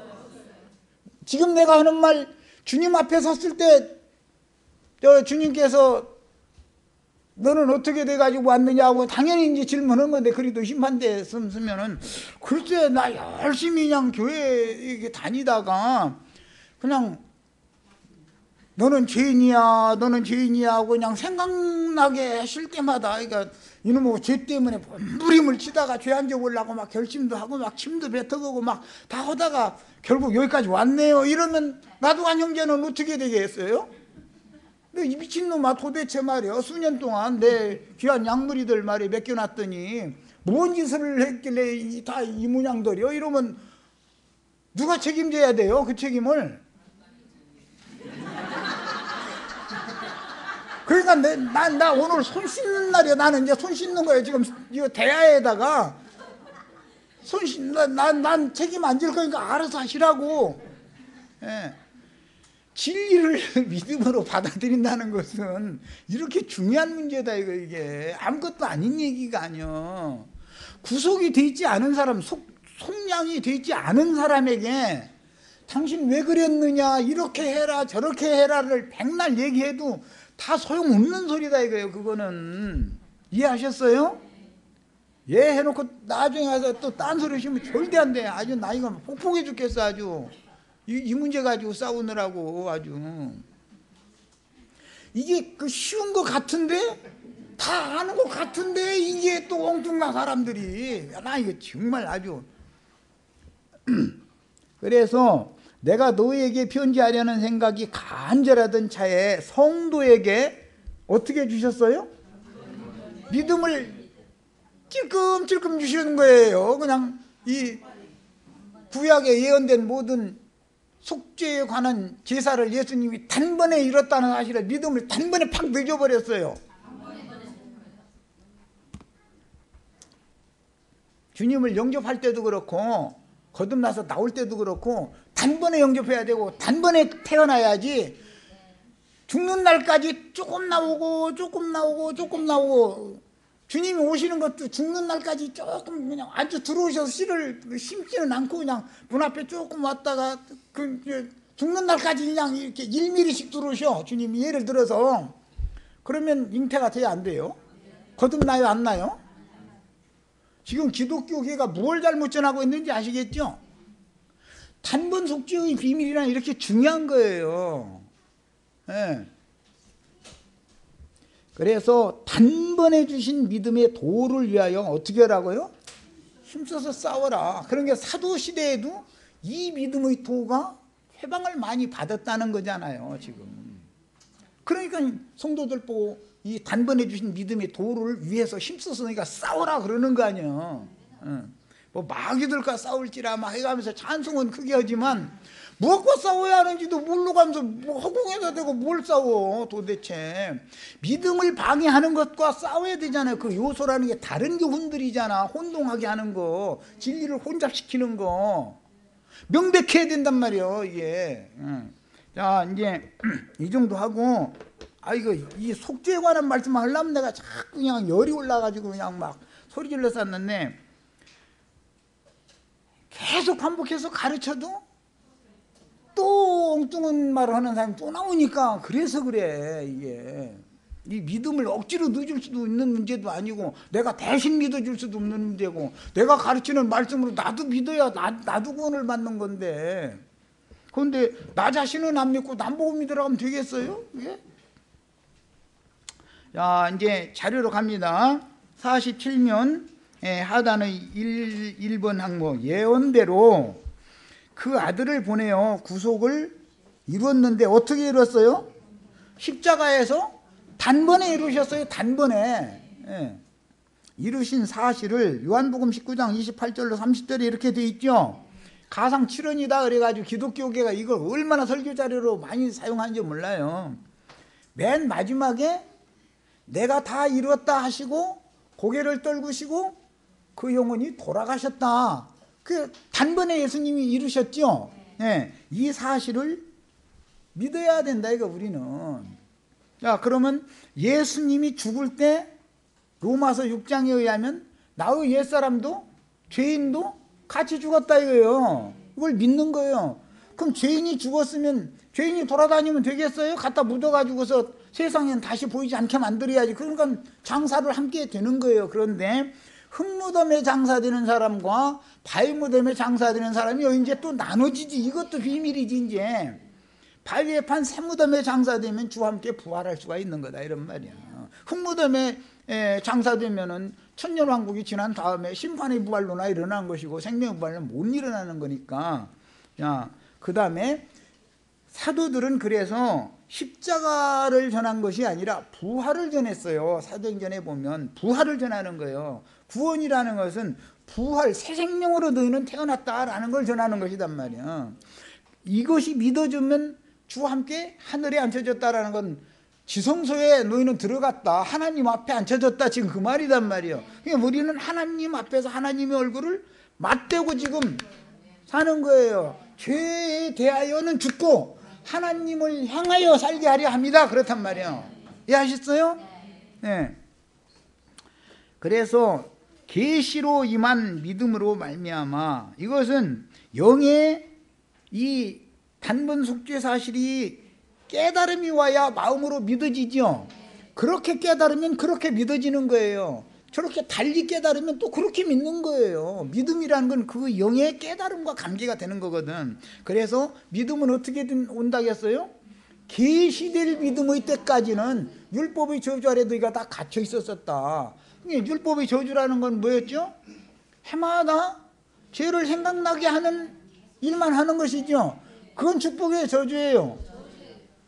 지금 내가 하는 말, 주님 앞에 섰을 때 주님께서 너는 어떻게 돼가지고 왔느냐고 당연히 이제 질문한 건데, 그래도 심판대에 서면은 글쎄 나 열심히 그냥 교회 이렇게 다니다가 그냥 너는 죄인이야, 너는 죄인이야 하고 그냥 생각나게 하실 때마다, 그러니까 이놈의 죄 때문에 몸부림을 치다가 죄 안 지우려고 막 결심도 하고 막 침도 뱉어가고 막 다 하다가 결국 여기까지 왔네요. 이러면 나도 한 형제는 어떻게 되겠어요? 이 미친놈아, 도대체 말이야 수년 동안 내 귀한 약물이들 말이 맡겨놨더니 뭔 짓을 했길래 다 이 모양들이요? 이러면 누가 책임져야 돼요, 그 책임을? 그러니까 나 오늘 손 씻는 날이야. 나는 이제 손 씻는 거예요 지금. 이거 대야에다가 난 책임 안 질 거니까 알아서 하시라고. 예. 진리를 믿음으로 받아들인다는 것은 이렇게 중요한 문제다 이게 아무것도 아닌 얘기가 아니야. 구속이 돼 있지 않은 사람, 속량이 돼 있지 않은 사람에게 당신 왜 그랬느냐, 이렇게 해라 저렇게 해라를 백날 얘기해도 다 소용없는 소리다 이거예요. 그거는 이해하셨어요? 예 해놓고 나중에 가서 또 딴소리 하시면 절대 안 돼. 아주 나이가 폭폭해 죽겠어. 아주 이 문제 가지고 싸우느라고. 아주 이게 그 쉬운 것 같은데, 다 아는 것 같은데 이게 또 엉뚱한 사람들이, 나 이거 정말 아주 그래서 내가 너에게 편지하려는 생각이 간절하던 차에 성도에게 어떻게 주셨어요? 믿음을 찔끔찔끔 주시는 거예요. 그냥 이 구약에 예언된 모든 속죄에 관한 제사를 예수님이 단번에 이뤘다는 사실을, 믿음을 단번에 팍 늦어버렸어요. 주님을 영접할 때도 그렇고 거듭나서 나올 때도 그렇고 단번에 영접해야 되고 단번에 태어나야지, 죽는 날까지 조금 나오고 조금 나오고 조금 나오고, 주님이 오시는 것도 죽는 날까지 조금 그냥 아주 들어오셔서 씨를 심지는 않고 그냥 문 앞에 조금 왔다가 죽는 날까지 그냥 이렇게 1mm씩 들어오셔. 주님이 예를 들어서. 그러면 잉태가 돼야 안 돼요? 거듭나요 안 나요? 지금 기독교계가 뭘 잘못 전하고 있는지 아시겠죠? 단번 속죄의 비밀이란 이렇게 중요한 거예요. 네. 그래서 단번에 주신 믿음의 도를 위하여 어떻게 하라고요? 힘써서 싸워라. 그러니까 사도시대에도 이 믿음의 도가 해방을 많이 받았다는 거잖아요 지금. 그러니까 성도들 보고 이 단번에 주신 믿음의 도를 위해서 힘써서 그러니까 싸워라 그러는 거 아니에요. 뭐 마귀들과 싸울지라 막 해가면서 찬송은 크게 하지만 무엇과 싸워야 하는지도 모르면서 뭐 허공에다 대고 뭘 싸워 도대체. 믿음을 방해하는 것과 싸워야 되잖아요. 그 요소라는 게 다른 교훈들이잖아. 혼동하게 하는 거, 진리를 혼잡시키는 거 명백해야 된단 말이에요 이게. 자 이제 이 정도 하고, 이거 이 속죄에 관한 말씀을 하려면 내가 자꾸 그냥 열이 올라가지고 그냥 막 소리 질러 쌌는데, 계속 반복해서 가르쳐도 또 엉뚱한 말을 하는 사람이 또 나오니까 그래서 그래. 이게 이 믿음을 억지로 늦을 수도 있는 문제도 아니고, 내가 대신 믿어줄 수도 없는 문제고, 내가 가르치는 말씀으로 나도 믿어야 나도 구원을 받는 건데, 그런데 나 자신은 안 믿고 남보고 믿으라고 하면 되겠어요? 예? 자 이제 자료로 갑니다. 47면 하단의 1번 항목, 예언대로 그 아들을 보내어 구속을 이루었는데 어떻게 이뤘어요? 십자가에서 단번에 이루셨어요. 단번에. 이루신 사실을 요한복음 19장 28절로 30절에 이렇게 돼 있죠. 가상칠언이다 그래가지고 기독교계가 이걸 얼마나 설교 자료로 많이 사용하는지 몰라요. 맨 마지막에 내가 다 이루었다 하시고 고개를 떨구시고 그 영혼이 돌아가셨다. 그 단번에 예수님이 이루셨죠. 네, 이 사실을 믿어야 된다 이거 우리는. 자 그러면 예수님이 죽을 때 로마서 6장에 의하면 나의 옛사람도 죄인도 같이 죽었다 이거예요. 이걸 믿는 거예요. 그럼 죄인이 죽었으면 죄인이 돌아다니면 되겠어요? 갖다 묻어가지고서 세상엔 다시 보이지 않게 만들어야지. 그러니까 장사를 함께 되는 거예요. 그런데 흙무덤에 장사되는 사람과 바위무덤에 장사되는 사람이 이제 또 나눠지지. 이것도 비밀이지. 이제 바위에 판 샘무덤에 장사되면 주와 함께 부활할 수가 있는 거다 이런 말이야. 흙무덤에 장사되면은 천년왕국이 지난 다음에 심판의 부활로나 일어난 것이고 생명의 부활은 못 일어나는 거니까. 자, 그 다음에 사도들은 그래서 십자가를 전한 것이 아니라 부활을 전했어요. 사도행전에 보면 부활을 전하는 거예요. 구원이라는 것은 부활, 새 생명으로 너희는 태어났다라는 걸 전하는 것이단 말이야. 이것이 믿어주면 주와 함께 하늘에 앉혀졌다라는 건 지성소에 너희는 들어갔다, 하나님 앞에 앉혀졌다, 지금 그 말이단 말이에요. 그러니까 우리는 하나님 앞에서 하나님의 얼굴을 맞대고 지금 사는 거예요. 죄에 대하여는 죽고 하나님을 향하여 살게 하려 합니다. 그렇단 말이에요. 이해하셨어요? 네. 그래서 계시로 임한 믿음으로 말미암아, 이것은 영의 이 단번 속죄 사실이 깨달음이 와야 마음으로 믿어지죠. 그렇게 깨달으면 그렇게 믿어지는 거예요. 저렇게 달리 깨달으면 또 그렇게 믿는 거예요. 믿음이라는 건 그 영의 깨달음과 관계가 되는 거거든. 그래서 믿음은 어떻게 온다겠어요? 계시될 믿음의 때까지는 율법의 저주 아래 너희가 다 갇혀 있었었다. 율법의 저주라는 건 뭐였죠? 해마다 죄를 생각나게 하는 일만 하는 것이죠. 그건 축복의 저주예요.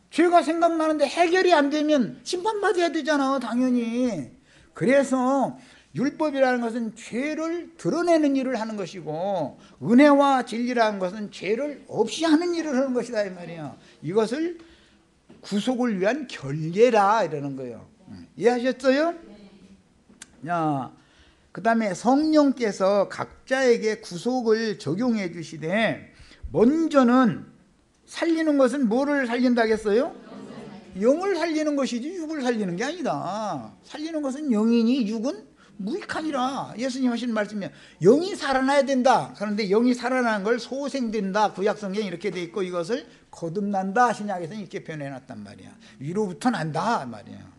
죄가 생각나는데 해결이 안 되면 심판받아야 되잖아, 당연히. 그래서 율법이라는 것은 죄를 드러내는 일을 하는 것이고, 은혜와 진리라는 것은 죄를 없이 하는 일을 하는 것이다, 이 말이에요. 이것을 구속을 위한 결례라 이러는 거예요. 이해하셨어요? 자, 그 다음에 성령께서 각자에게 구속을 적용해 주시되, 먼저는 살리는 것은 뭐를 살린다 했어요? 영을 살리는 것이지 육을 살리는 게 아니다. 살리는 것은 영이니 육은 무익하니라. 예수님 하신 말씀이에요. 영이 살아나야 된다. 그런데 영이 살아나는 걸 소생된다. 구약성경에 이렇게 돼 있고, 이것을 거듭난다. 신약에서는 이렇게 표현해놨단 말이야. 위로부터 난다 말이야.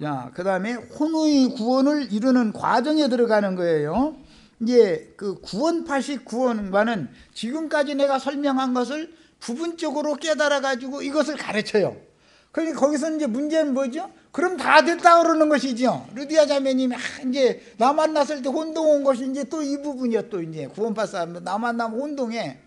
자, 그 다음에 혼의 구원을 이루는 과정에 들어가는 거예요. 이제 그 구원파식 구원과는 지금까지 내가 설명한 것을 부분적으로 깨달아 가지고 이것을 가르쳐요. 그러니까 거기서 이제 문제는 뭐죠? 그럼 다 됐다 그러는 것이죠. 루디아 자매님이 이제 나 만났을 때 혼동한 것이 이제 또 이 부분이요. 또 이제 구원받 사람들 나 만나면 혼동해.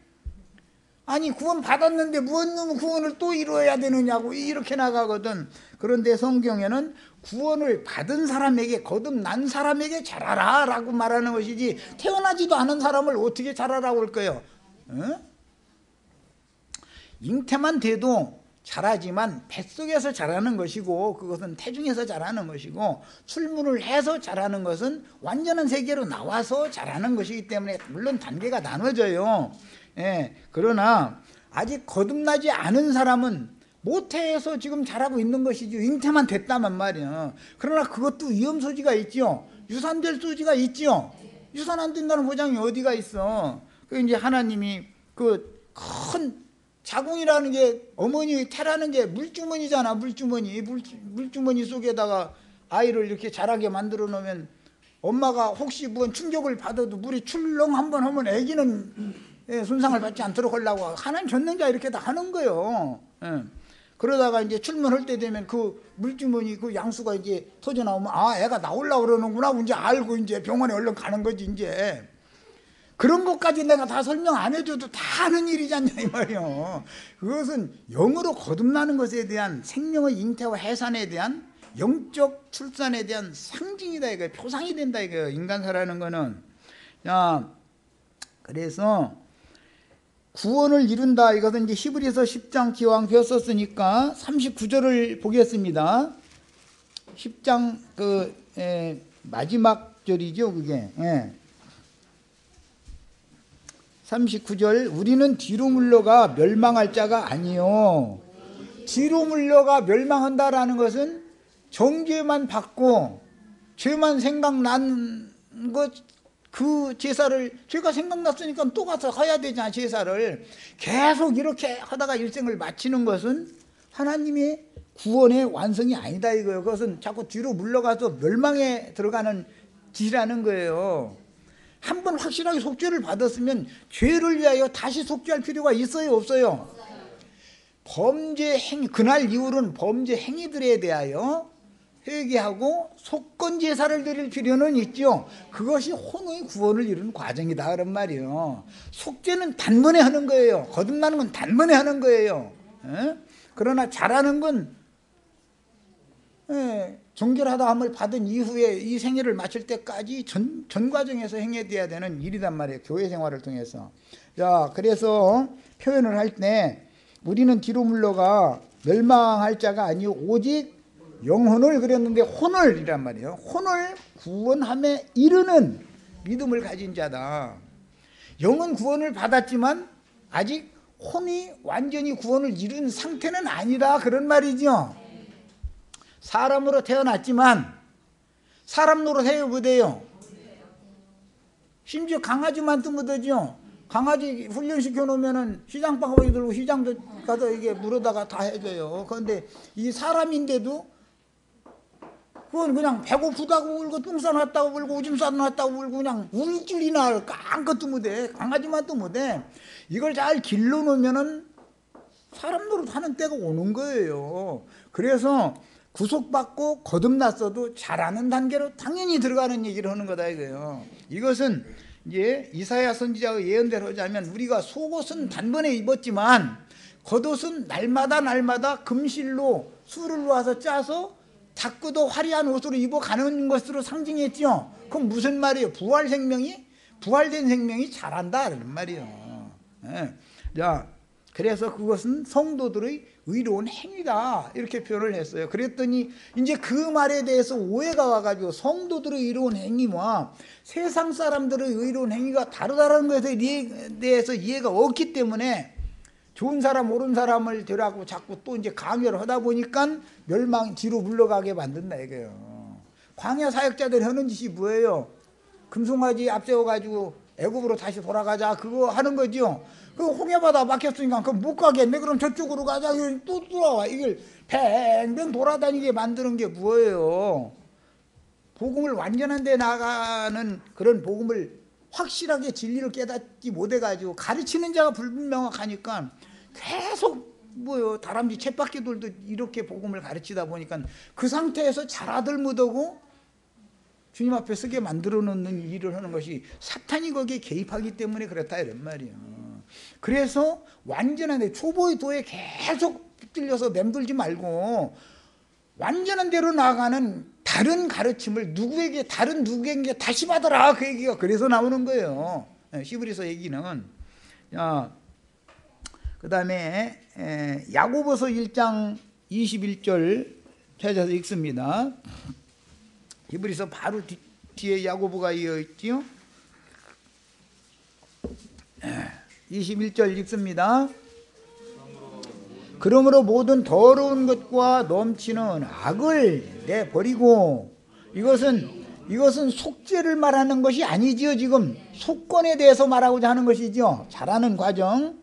아니 구원 받았는데 무슨 놈 구원을 또 이루어야 되느냐고 이렇게 나가거든. 그런데 성경에는 구원을 받은 사람에게, 거듭난 사람에게 잘하라 라고 말하는 것이지, 태어나지도 않은 사람을 어떻게 잘하라고 할 거예요? 잉태만 돼도 잘하지만 뱃속에서 자라는 것이고, 그것은 태중에서 자라는 것이고, 출문을 해서 자라는 것은 완전한 세계로 나와서 자라는 것이기 때문에 물론 단계가 나눠져요. 예, 그러나 아직 거듭나지 않은 사람은 모태에서 지금 자라고 있는 것이죠. 잉태만 됐다만 말이야. 그러나 그것도 위험소지가 있죠. 유산될 소지가 있죠. 유산 안 된다는 보장이 어디가 있어. 그 이제 하나님이 그 큰 자궁이라는 게, 어머니 태라는 게 물주머니잖아. 물주머니 속에다가 아이를 이렇게 자라게 만들어 놓으면 엄마가 혹시 무슨 충격을 받아도 물이 출렁 한번 하면 아기는 손상을 받지 않도록 하려고 하나님 줬는자 이렇게 다 하는 거예요. 그러다가 이제 출문할 때 되면 그 물주머니 그 양수가 이제 터져 나오면, 아, 애가 나오려고 그러는구나 이제 알고 이제 병원에 얼른 가는 거지. 이제 그런 것까지 내가 다 설명 안 해줘도 다 하는 일이지 않냐 이 말이요. 그것은 영으로 거듭나는 것에 대한 생명의 잉태와 해산에 대한 영적 출산에 대한 상징이다, 이거 표상이 된다, 이거 인간 살아는 거는. 자, 그래서 구원을 이룬다, 이것은 이제 히브리서 10장 기왕 배웠었으니까 39절을 보겠습니다. 10장 마지막 절이죠, 그게. 39절, 우리는 뒤로 물러가 멸망할 자가 아니요. 뒤로 물러가 멸망한다라는 것은 정죄만 받고 죄만 생각난 것, 그 제사를, 죄가 생각났으니까 또 가서 해야 되잖아. 제사를 계속 이렇게 하다가 일생을 마치는 것은 하나님의 구원의 완성이 아니다 이거예요. 그것은 자꾸 뒤로 물러가서 멸망에 들어가는 짓이라는 거예요. 한번 확실하게 속죄를 받았으면 죄를 위하여 다시 속죄할 필요가 있어요, 없어요? 범죄 행위, 그날 이후로는 범죄 행위들에 대하여 회개하고 속건 제사를 드릴 필요는 있죠. 그것이 혼의 구원을 이루는 과정이다 그런 말이에요. 속죄는 단번에 하는 거예요. 거듭나는 건 단번에 하는 거예요. 그러나 잘하는 건 정결하다함을 받은 이후에 이 생애를 마칠 때까지 전 과정에서 행해야 되는 일이란 말이에요. 교회 생활을 통해서. 자, 그래서 표현을 할 때 우리는 뒤로 물러가 멸망할 자가 아니요 오직 영혼을, 그랬는데 혼을 이란 말이에요. 혼을 구원함에 이르는 믿음을 가진 자다. 영은 구원을 받았지만 아직 혼이 완전히 구원을 이룬 상태는 아니다, 그런 말이죠. 사람으로 태어났지만 사람 노릇해요, 못해요? 심지어 강아지만 못하죠. 강아지 훈련시켜 놓으면은 시장 바가지 들고 시장도 가서 이게 물어다가 다 해줘요. 그런데 이 사람인데도 그건 그냥 배고프다고 울고 똥 싸놨다고 울고 오줌 싸놨다고 울고 그냥 울 줄이나 깡것도 못해. 강아지만도 못해. 이걸 잘 길러놓으면은 사람 노릇하는 때가 오는 거예요. 그래서 구속받고 거듭났어도 잘하는 단계로 당연히 들어가는 얘기를 하는 거다 이거예요. 이것은 이제 이사야 선지자의 예언대로 하자면 우리가 속옷은 단번에 입었지만 겉옷은 날마다 금실로 술을 놓아서 짜서 닦고도 화려한 옷으로 입어가는 것으로 상징했죠. 그럼 무슨 말이에요? 부활된 생명이 잘한다 이런 말이에요. 네. 자, 그래서 그것은 성도들의 의로운 행위다 이렇게 표현을 했어요. 그랬더니 이제 그 말에 대해서 오해가 와가지고 성도들의 의로운 행위와 세상 사람들의 의로운 행위가 다르다는 것에 대해서 이해가 없기 때문에 좋은 사람 옳은 사람을 되라고 자꾸 또 이제 강요를 하다 보니까 멸망 뒤로 물러가게 만든다 이거예요. 광야 사역자들 하는 짓이 뭐예요? 금송아지 앞세워가지고 애굽으로 다시 돌아가자 그거 하는 거죠. 그 홍해바다 막혔으니까 그럼 못 가겠네. 그럼 저쪽으로 가자. 또 돌아와. 이걸 뱅뱅 돌아다니게 만드는 게 뭐예요? 복음을 완전한 데 나가는 그런 복음을 확실하게 진리를 깨닫지 못해가지고 가르치는 자가 불분명하니까 계속 뭐요 다람쥐 쳇바퀴 돌도 이렇게 복음을 가르치다 보니까 그 상태에서 잘아들 못하고 주님 앞에 서게 만들어 놓는 일을 하는 것이 사탄이 거기에 개입하기 때문에 그렇다 이런 말이에요. 그래서 완전한 데 초보의 도에 계속 붙들려서 맴돌지 말고 완전한 대로 나아가는 다른 가르침을 다른 누구에게 다시 받아라 그 얘기가 그래서 나오는 거예요. 히브리서 얘기는. 그 다음에 야고보서 1장 21절 찾아서 읽습니다. 히브리서 바로 뒤에 야고보가 이어있지요. 21절 읽습니다. 그러므로 모든 더러운 것과 넘치는 악을 내버리고 이것은 속죄를 말하는 것이 아니지요. 지금 속건에 대해서 말하고자 하는 것이죠. 잘하는 과정.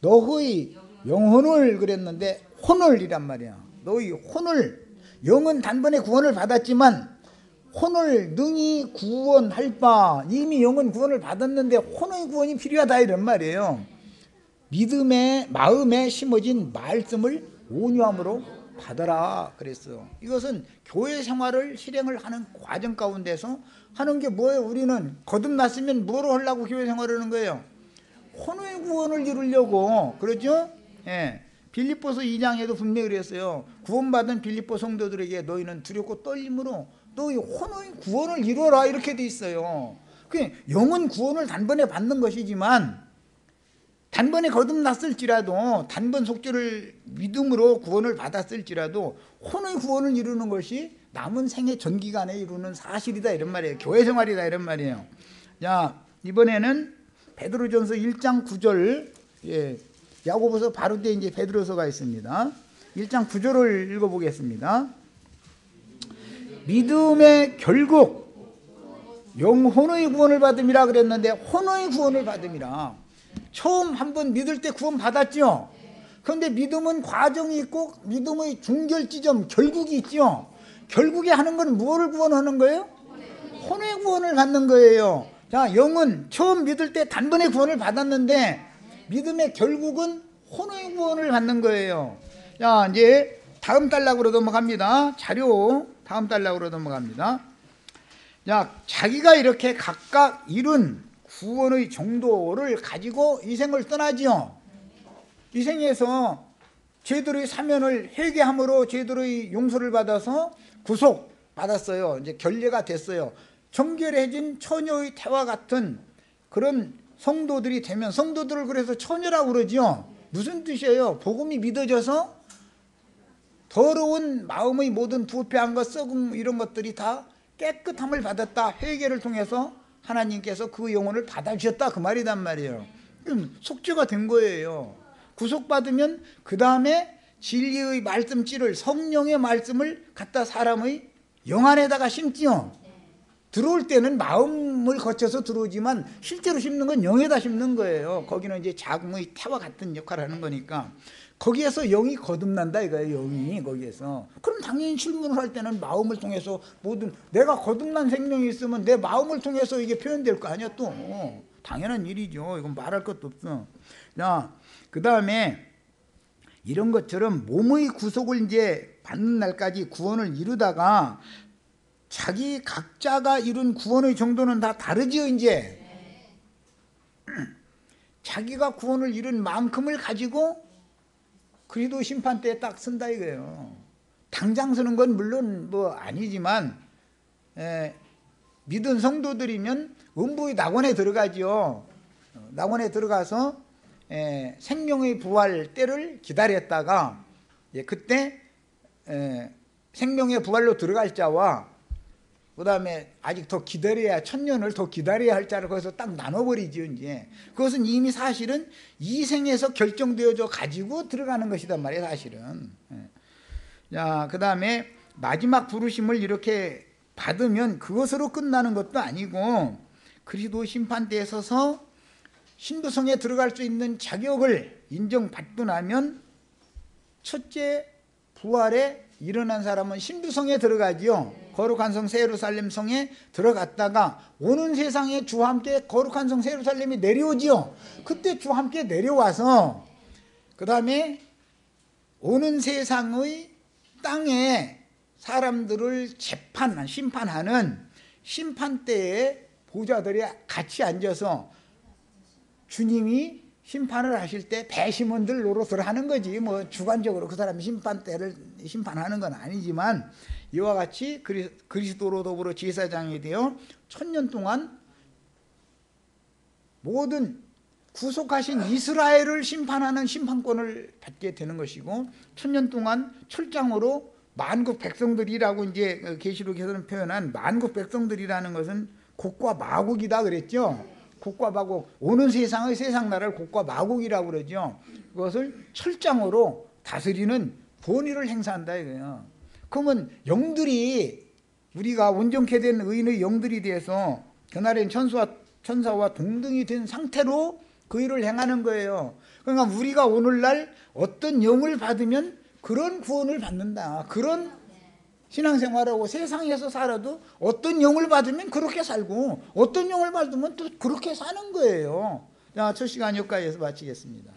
너의 영혼을 그랬는데 혼을이란 말이야. 너의 혼을 영은 단번에 구원을 받았지만 혼을 능히 구원할 바 이미 영은 구원을 받았는데 혼의 구원이 필요하다 이런 말이에요. 믿음의 마음에 심어진 말씀을 온유함으로 받아라 그랬어요. 이것은 교회 생활을 실행을 하는 과정 가운데서 하는 게 뭐예요? 우리는 거듭났으면 뭐로 하려고 교회 생활을 하는 거예요? 혼의 구원을 이루려고. 그렇죠? 예. 빌립보서 2장에도 분명히 그랬어요. 구원받은 빌립보 성도들에게 너희는 두렵고 떨림으로 너희 혼의 구원을 이루어라 이렇게 돼 있어요. 영은 구원을 단번에 받는 것이지만 단번에 거듭났을지라도 단번 속죄를 믿음으로 구원을 받았을지라도 혼의 구원을 이루는 것이 남은 생애 전 기간에 이루는 사실이다 이런 말이에요. 교회 생활이다 이런 말이에요. 자, 이번에는 베드로전서 1장 9절 야고보서 바로 뒤에 이제 베드로서가 있습니다. 1장 9절을 읽어보겠습니다. 믿음의 결국 영혼의 구원을 받음이라 그랬는데 혼의 구원을 받음이라. 처음 한번 믿을 때 구원 받았죠. 그런데 믿음은 과정이 있고 믿음의 중결 지점 결국이 있죠. 결국에 하는 건 무엇을 구원하는 거예요? 혼의 구원을 받는 거예요. 자, 영은 처음 믿을 때 단번에 구원을 받았는데 믿음의 결국은 혼의 구원을 받는 거예요. 자, 이제 다음 단락으로 넘어갑니다. 자료 다음 단락으로 넘어갑니다. 자, 자기가 이렇게 각각 이룬 구원의 정도를 가지고 이 생을 떠나지요. 이 생에서 죄들의 사면을 회개함으로 죄들의 용서를 받아서 구속 받았어요. 이제 결례가 됐어요. 정결해진 처녀의 태와 같은 그런 성도들이 되면 성도들을 그래서 처녀라고 그러죠. 무슨 뜻이에요? 복음이 믿어져서 더러운 마음의 모든 부패한 것, 썩음 이런 것들이 다 깨끗함을 받았다. 회개를 통해서 하나님께서 그 영혼을 받아주셨다 그 말이단 말이에요. 그럼 속죄가 된 거예요. 구속받으면 그 다음에 진리의 말씀줄을, 성령의 말씀을 갖다 사람의 영 안에다가 심지요. 들어올 때는 마음을 거쳐서 들어오지만 실제로 심는 건 영에다 심는 거예요. 거기는 이제 자궁의 태와 같은 역할을 하는 거니까 거기에서 영이 거듭난다 이거예요. 영이 거기에서. 그럼 당연히 질문을 할 때는 마음을 통해서 모든, 내가 거듭난 생명이 있으면 내 마음을 통해서 이게 표현될 거 아니야 또. 당연한 일이죠. 이건 말할 것도 없어. 자, 그 다음에 이런 것처럼 몸의 구속을 이제 받는 날까지 구원을 이루다가 자기 각자가 이룬 구원의 정도는 다 다르지요. 이제 자기가 구원을 이룬 만큼을 가지고 그리도 심판대에 딱 쓴다 이거예요. 당장 서는 건 물론 뭐 아니지만 믿은 성도들이면 음부의 낙원에 들어가죠. 낙원에 들어가서 생명의 부활 때를 기다렸다가 그때 생명의 부활로 들어갈 자와 그 다음에 아직 더 기다려야, 1000년을 더 기다려야 할 자를 거기서 딱 나눠버리죠. 이제 그것은 이미 사실은 이 생에서 결정되어져 가지고 들어가는 것이단 말이에요. 사실은. 자, 그 다음에 마지막 부르심을 이렇게 받으면 그것으로 끝나는 것도 아니고 그리스도 심판대에 서서 신부성에 들어갈 수 있는 자격을 인정받고 나면 첫째 부활에 일어난 사람은 신부성에 들어가지요. 거룩한 성 새 예루살렘 성에 들어갔다가 오는 세상에 주와 함께 거룩한 성 새 예루살렘이 내려오지요. 그때 주와 함께 내려와서 그 다음에 오는 세상의 땅에 사람들을 심판하는 심판대에 보좌들이 같이 앉아서 주님이 심판을 하실 때 배심원들 노릇을 하는 거지. 뭐 주관적으로 그 사람이 심판대를 심판하는 건 아니지만 이와 같이 그리스도로 더불어 제사장이 되어 1000년 동안 모든 구속하신 이스라엘을 심판하는 심판권을 받게 되는 것이고 1000년 동안 출장으로 만국 백성들이라고 이제 계시록에서는 표현한 만국 백성들이라는 것은 곡과 마곡이다 그랬죠. 곡과 마곡, 오는 세상의 세상 나라를 곡과 마곡이라고 그러죠. 그것을 철장으로 다스리는 권위를 행사한다 이거예요. 그러면 영들이, 우리가 온전케 된 의인의 영들이 돼서 그날엔 천사와 동등이 된 상태로 그 일을 행하는 거예요. 그러니까 우리가 오늘날 어떤 영을 받으면 그런 구원을 받는다. 그런 신앙생활하고 세상에서 살아도 어떤 영을 받으면 그렇게 살고 어떤 영을 받으면 또 그렇게 사는 거예요. 자, 첫 시간 여기까지 해서 마치겠습니다.